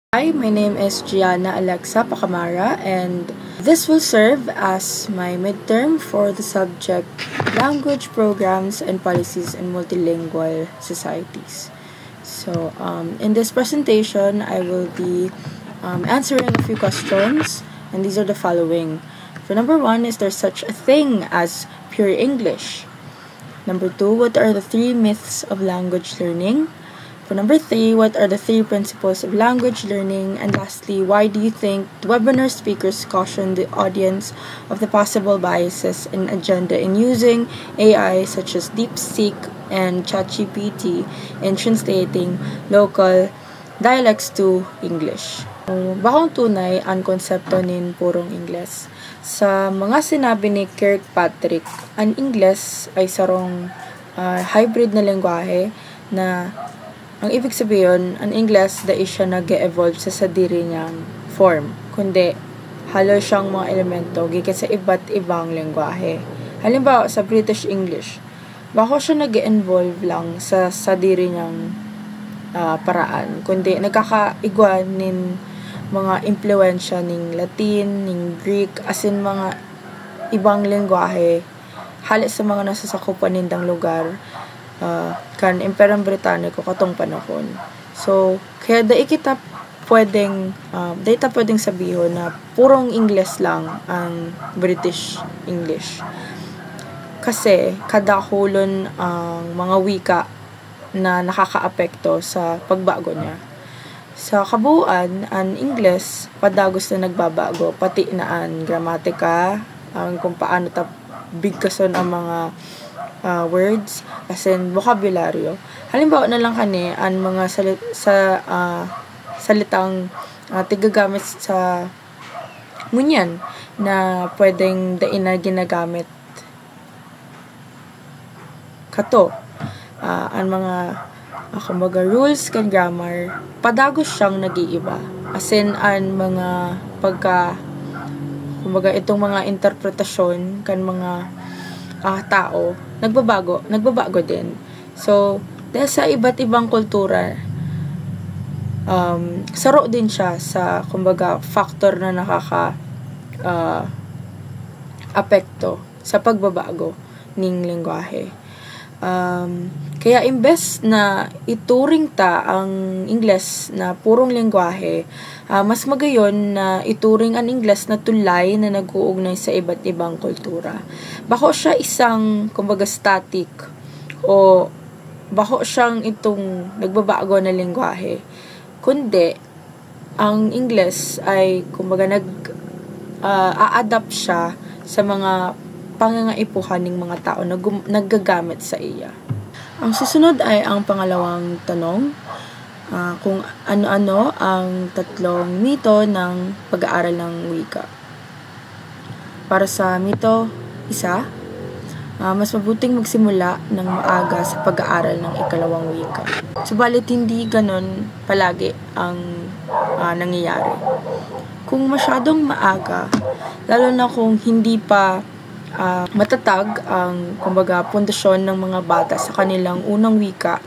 Hi, my name is Gianna Alexa Pacamara, and this will serve as my midterm for the subject Language Programs and Policies in Multilingual Societies. So, in this presentation, I will be answering a few questions, and these are the following. For number one, is there such a thing as pure English? Number two, what are the three myths of language learning? For number three, what are the three principles of language learning? And lastly, why do you think the webinar speakers caution the audience of the possible biases and agenda in using AI such as DeepSeek and ChatGPT in translating local dialects to English? Bakong tunay ang konsepto nin purong Ingles. Sa mga sinabi ni Kirkpatrick, ang Ingles ay sarong hybrid na lengguwahe na ang ibig sabihin, ang Ingles dahil siya nag-evolve sa sadiri niyang form, kundi halo siyang mga elemento gikan sa iba't ibang lengguwahe. Halimbawa, sa British English, bako siya nag-evolve lang sa sadiri niyang paraan, kundi nagkakaigwa nin mga impluensya ning Latin, ning Greek, as in mga ibang lengguwahe, halos sa mga nasasakupan nindang lugar, kan Imperang Britaniko katong panahon. So, kaya dahil kita pwedeng sabihin na purong Ingles lang ang British English. Kasi, kada hulon ang mga wika na nakakaapekto sa pagbago niya. Sa kabuuan, ang Ingles, padagos na nagbabago, pati na ang gramatika, ang kung paano bigkason ang mga words, as in vocabulary. Halimbawa na lang kani ang mga salitang tigagamit sa ngunyan na pwedeng dain na ginagamit kato. Ang mga kumbaga rules kan grammar, padagos siyang nag-iiba. As in ang mga kumbaga itong mga interpretasyon kan mga tao, nagbabago din. So, dahil sa iba't ibang kultura, saro din siya sa, kumbaga, factor na apekto sa pagbabago ng lengguwahe. Kaya imbes na ituring ta ang Ingles na purong lengguwahe, mas magayon na ituring ang Ingles na tulay na nag-uugnay sa iba't ibang kultura. Bako siya isang, kumbaga, static o bako siyang itong nagbabago na lengguwahe. Kundi, ang Ingles ay, kumbaga, a-adapt siya sa mga pangangaipuhan ng mga tao na naggagamit sa iya. Ang susunod ay ang pangalawang tanong, kung ano-ano ang tatlong mito ng pag-aaral ng wika. Para sa mito, isa, mas mabuting magsimula ng maaga sa pag-aaral ng ikalawang wika. Subalit hindi ganon palagi ang nangyayari. Kung masyadong maaga, lalo na kung hindi pa matatag ang, kumbaga, pundasyon ng mga bata sa kanilang unang wika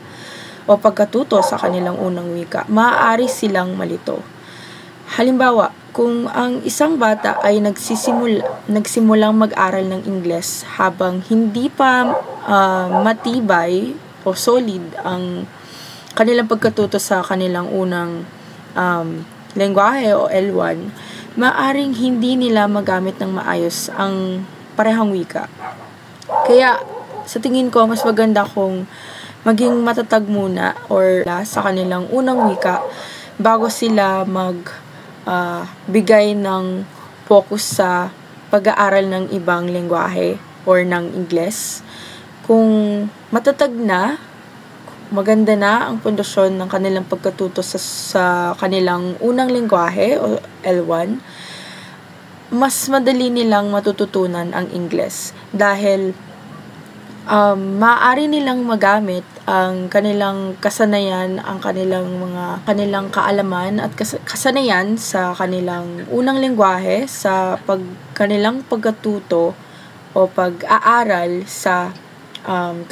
o pagkatuto sa kanilang unang wika, maaari silang malito. Halimbawa, kung ang isang bata ay nagsimulang mag-aral ng Ingles habang hindi pa matibay o solid ang kanilang pagkatuto sa kanilang unang lengguwahe o L1, maaaring hindi nila magamit ng maayos ang parehang wika. Kaya, sa tingin ko, mas maganda kung maging matatag muna or sa kanilang unang wika bago sila bigay ng focus sa pag-aaral ng ibang lengguwahe or ng Ingles. Kung matatag na, maganda na ang pundasyon ng kanilang pagkatuto sa kanilang unang lengguwahe o L1, mas madali nilang matututunan ang Ingles dahil maaari nilang magamit ang kanilang kasanayan, ang kanilang kaalaman at kasanayan sa kanilang unang lengguwahe sa kanilang pagkatuto o pag-aaral sa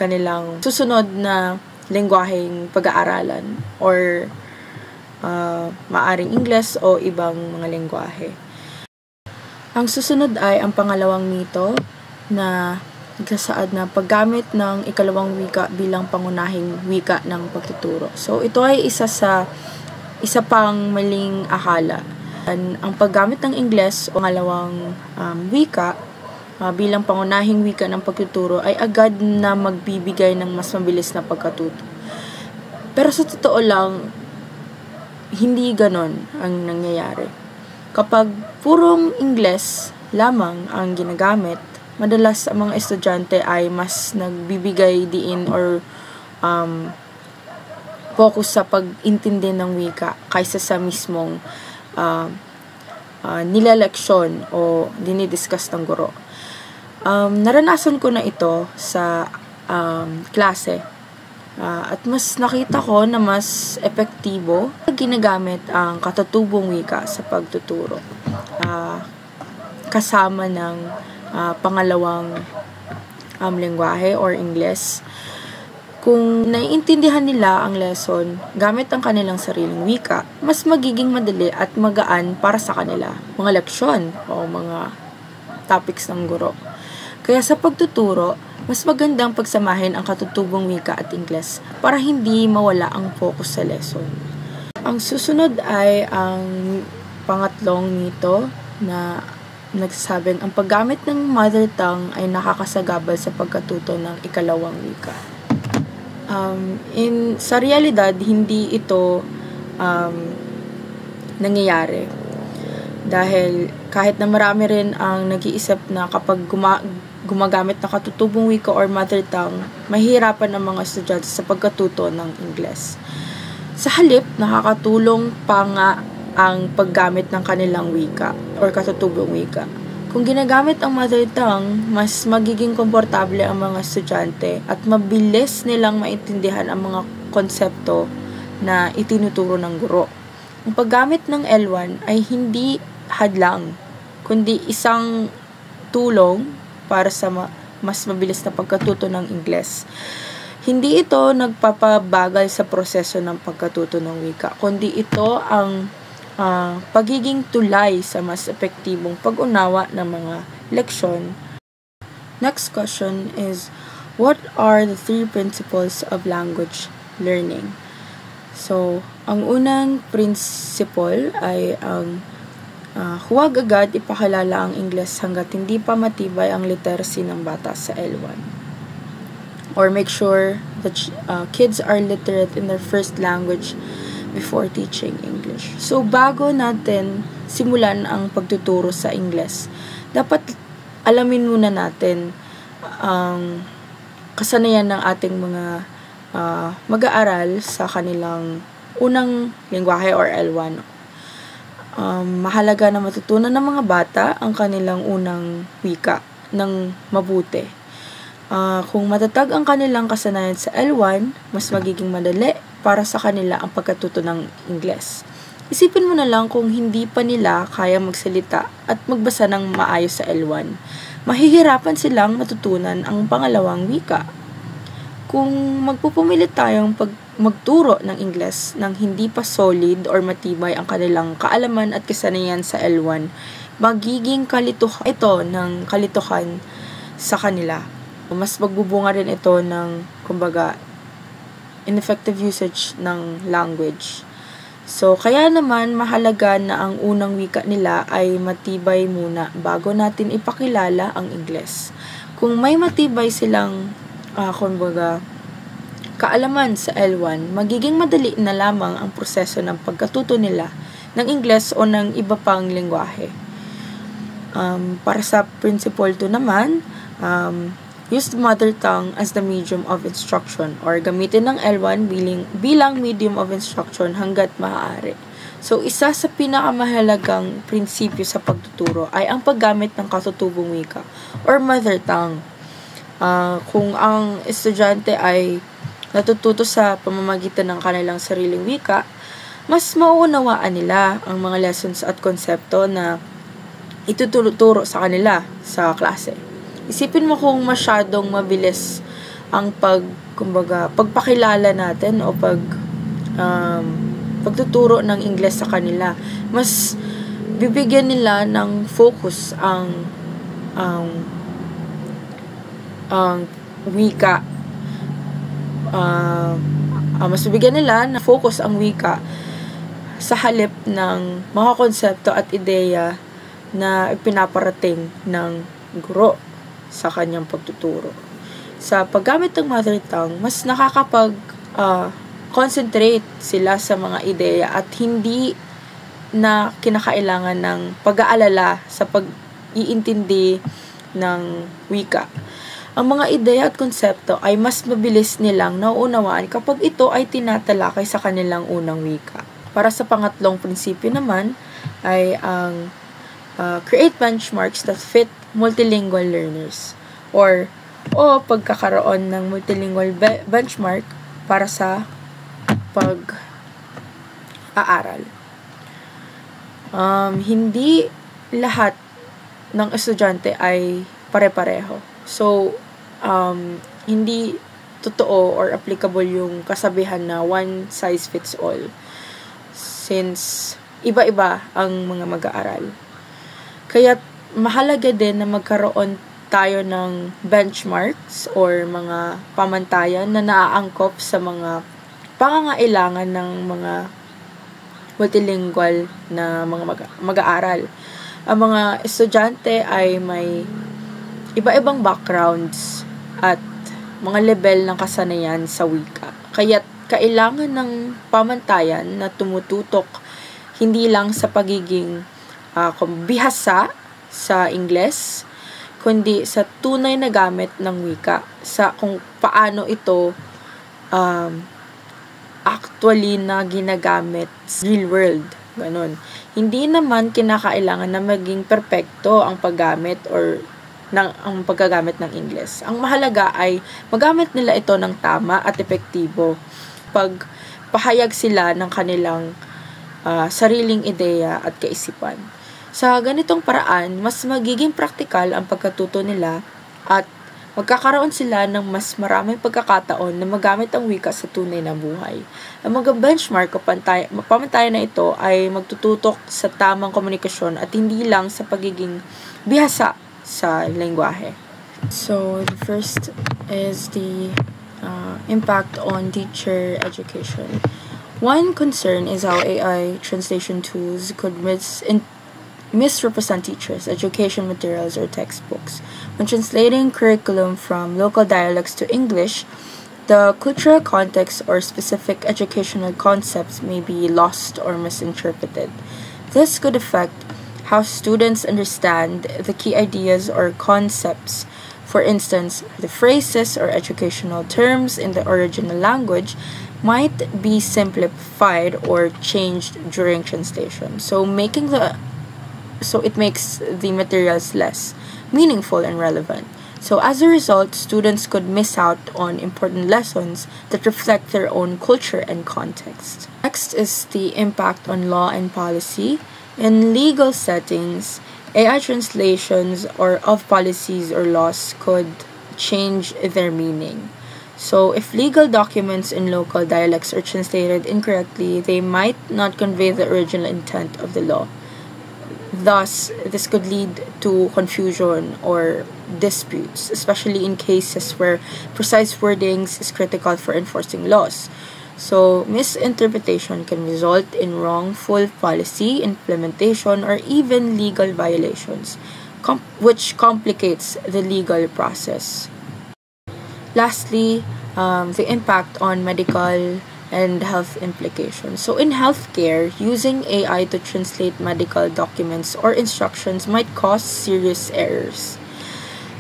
kanilang susunod na lengguwaheng pag-aaralan or maaring Ingles o ibang mga lengguwahe. Ang susunod ay ang pangalawang mito na nagsasaad na paggamit ng ikalawang wika bilang pangunahing wika ng pagtuturo. So ito ay isa pang maling akala. Ang paggamit ng Ingles o pangalawang wika bilang pangunahing wika ng pagtuturo ay agad na magbibigay ng mas mabilis na pagkatuto. Pero sa totoo lang, hindi ganon ang nangyayari. Kapag purong Ingles lamang ang ginagamit, madalas ang mga estudyante ay mas nagbibigay diin or focus sa pag-intindi ng wika kaysa sa mismong nilaleksyon o dinidiscuss ng guro. Naranasan ko na ito sa klase. At mas nakita ko na mas epektibo ginagamit ang katutubong wika sa pagtuturo kasama ng pangalawang lengguwahe or Ingles. Kung naiintindihan nila ang lesson gamit ang kanilang sariling wika, mas magiging madali at magaan para sa kanila mga leksyon o mga topics ng guro. Kaya sa pagtuturo, mas magandang pagsamahin ang katutubong wika at Ingles para hindi mawala ang focus sa lesson. Ang susunod ay ang pangatlong mito na nagsasabing ang paggamit ng mother tongue ay nakakasagabal sa pagkatuto ng ikalawang wika. Sa realidad, hindi ito nangyayari. Dahil kahit na marami rin ang nag-iisip na kapag gumagamit ng katutubong wika or mother tongue, mahihirapan ang mga estudyante sa pagkatuto ng Ingles. Sa halip, nakakatulong pa nga ang paggamit ng kanilang wika or katutubong wika. Kung ginagamit ang mother tongue, mas magiging komportable ang mga estudyante at mabilis nilang maintindihan ang mga konsepto na itinuturo ng guro. Ang paggamit ng L1 ay hindi hadlang, kundi isang tulong para sa mas mabilis na pagkatuto ng Ingles. Hindi ito nagpapabagal sa proseso ng pagkatuto ng wika, kundi ito ang pagiging tulay sa mas epektibong pag-unawa ng mga leksyon. Next question is, what are the 3 principles of language learning? So, ang unang principle ay ang huwag agad ipakilala ang Ingles hanggat hindi pa matibay ang literacy ng bata sa L1. Or make sure that kids are literate in their first language before teaching English. So, bago natin simulan ang pagtuturo sa Ingles, dapat alamin muna natin ang kasanayan ng ating mga mag-aaral sa kanilang unang lengguwahe or L1. Mahalaga na matutunan ng mga bata ang kanilang unang wika ng mabuti. Kung matatag ang kanilang kasanayan sa L1, mas magiging madali para sa kanila ang pagkatuto ng Ingles. Isipin mo na lang kung hindi pa nila kaya magsalita at magbasa ng maayos sa L1. Mahihirapan silang matutunan ang pangalawang wika. Kung magpupumilit tayong magturo ng Ingles nang hindi pa solid or matibay ang kanilang kaalaman at kasanayan sa L1, magiging kalituhan sa kanila. Mas magbubunga rin ito ng, ineffective usage ng language. So, kaya naman mahalaga na ang unang wika nila ay matibay muna bago natin ipakilala ang Ingles. Kung may matibay silang kaalaman sa L1, magiging madali na lamang ang proseso ng pagkatuto nila ng Ingles o ng iba pang lengguwahe. Para sa principle 2 naman, use the mother tongue as the medium of instruction or gamitin ng L1 bilang medium of instruction hanggat maaari. So, isa sa pinakamahalagang prinsipyo sa pagtuturo ay ang paggamit ng katutubong wika or mother tongue. Kung ang estudyante ay natututo sa pamamagitan ng kanilang sariling wika, mas mauunawaan nila ang mga lessons at konsepto na ituturo sa kanila sa klase. Isipin mo kung masyadong mabilis ang pagpakilala natin o pagtuturo ng Ingles sa kanila. Mas bibigyan nila ng focus ang wika. Mas bibigyan nila na focus ang wika sa halip ng mga konsepto at ideya na pinaparating ng guro sa kanyang pagtuturo. Sa paggamit ng mother tongue, mas concentrate sila sa mga ideya at hindi na kinakailangan ng pag-aalala sa pag-iintindi ng wika. Ang mga ideya at konsepto ay mas mabilis nilang nauunawaan kapag ito ay tinatalakay sa kanilang unang wika. Para sa pangatlong prinsipyo naman ay ang create benchmarks that fit multilingual learners o pagkakaroon ng multilingual benchmark para sa pag-aaral. Hindi lahat ng estudyante ay pare-pareho. So, hindi totoo or applicable yung kasabihan na one size fits all. Since iba-iba ang mga mag-aaral. Kaya mahalaga din na magkaroon tayo ng benchmarks or mga pamantayan na naaangkop sa mga pangangailangan ng mga multilingual na mga mag-aaral. Ang mga estudyante ay may iba-ibang backgrounds at mga level ng kasanayan sa wika. Kaya kailangan ng pamantayan na tumututok hindi lang sa pagiging bihasa sa Ingles, kundi sa tunay na gamit ng wika, sa kung paano ito actually na ginagamit sa real world. Ganon. Hindi naman kinakailangan na maging perpekto ang paggamit ang paggagamit ng Ingles. Ang mahalaga ay magamit nila ito ng tama at epektibo pag pahayag sila ng kanilang sariling ideya at kaisipan. Sa ganitong paraan, mas magiging praktikal ang pagkatuto nila at magkakaroon sila ng mas maraming pagkakataon na magamit ang wika sa tunay na buhay. Ang mga benchmark o pamantayan na ito ay magtututok sa tamang komunikasyon at hindi lang sa pagiging bihasa sa lengguwahe. So, the first is the impact on teacher education. One concern is how AI translation tools could misrepresent teachers, education materials, or textbooks. When translating curriculum from local dialects to English, the cultural context or specific educational concepts may be lost or misinterpreted. This could affect how students understand the key ideas or concepts. For instance, the phrases or educational terms in the original language might be simplified or changed during translation. So it makes the materials less meaningful and relevant. So as a result, students could miss out on important lessons that reflect their own culture and context. Next is the impact on law and policy. In legal settings, AI translations of policies or laws could change their meaning. So if legal documents in local dialects are translated incorrectly, they might not convey the original intent of the law. Thus, this could lead to confusion or disputes, especially in cases where precise wordings is critical for enforcing laws. So, misinterpretation can result in wrongful policy implementation or even legal violations, which complicates the legal process. Lastly, the impact on medical and health implications. So in healthcare, using AI to translate medical documents or instructions might cause serious errors.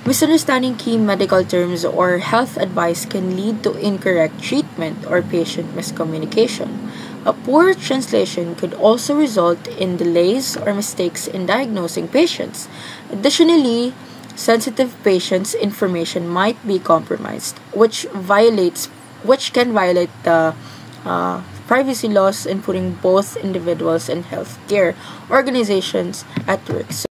Misunderstanding key medical terms or health advice can lead to incorrect treatment or patient miscommunication. A poor translation could also result in delays or mistakes in diagnosing patients. Additionally, sensitive patients' information might be compromised, which can violate the privacy laws and putting both individuals and healthcare organizations at risk.